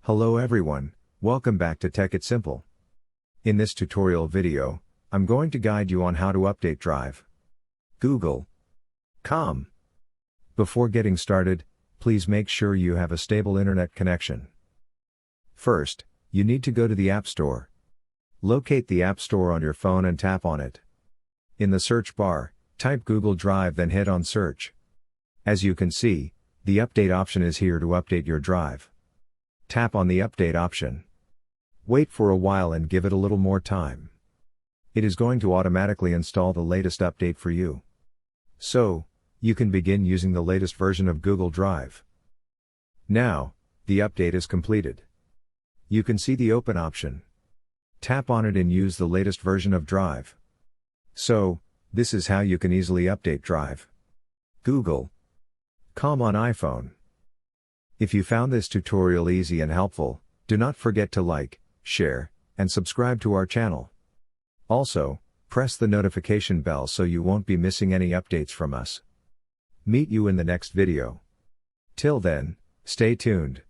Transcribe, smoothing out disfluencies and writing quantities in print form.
Hello everyone, welcome back to Tech It Simple. In this tutorial video, I'm going to guide you on how to update Drive. Google.com. Before getting started, please make sure you have a stable internet connection. First, you need to go to the App Store. Locate the App Store on your phone and tap on it. In the search bar, type Google Drive, then hit on Search. As you can see, the Update option is here to update your Drive. Tap on the Update option. Wait for a while and give it a little more time. It is going to automatically install the latest update for you. So, you can begin using the latest version of Google Drive. Now, the update is completed. You can see the Open option. Tap on it and use the latest version of Drive. So, this is how you can easily update Drive. Google.com on iPhone. If you found this tutorial easy and helpful, do not forget to like, share, and subscribe to our channel. Also, press the notification bell so you won't be missing any updates from us. Meet you in the next video. Till then, stay tuned.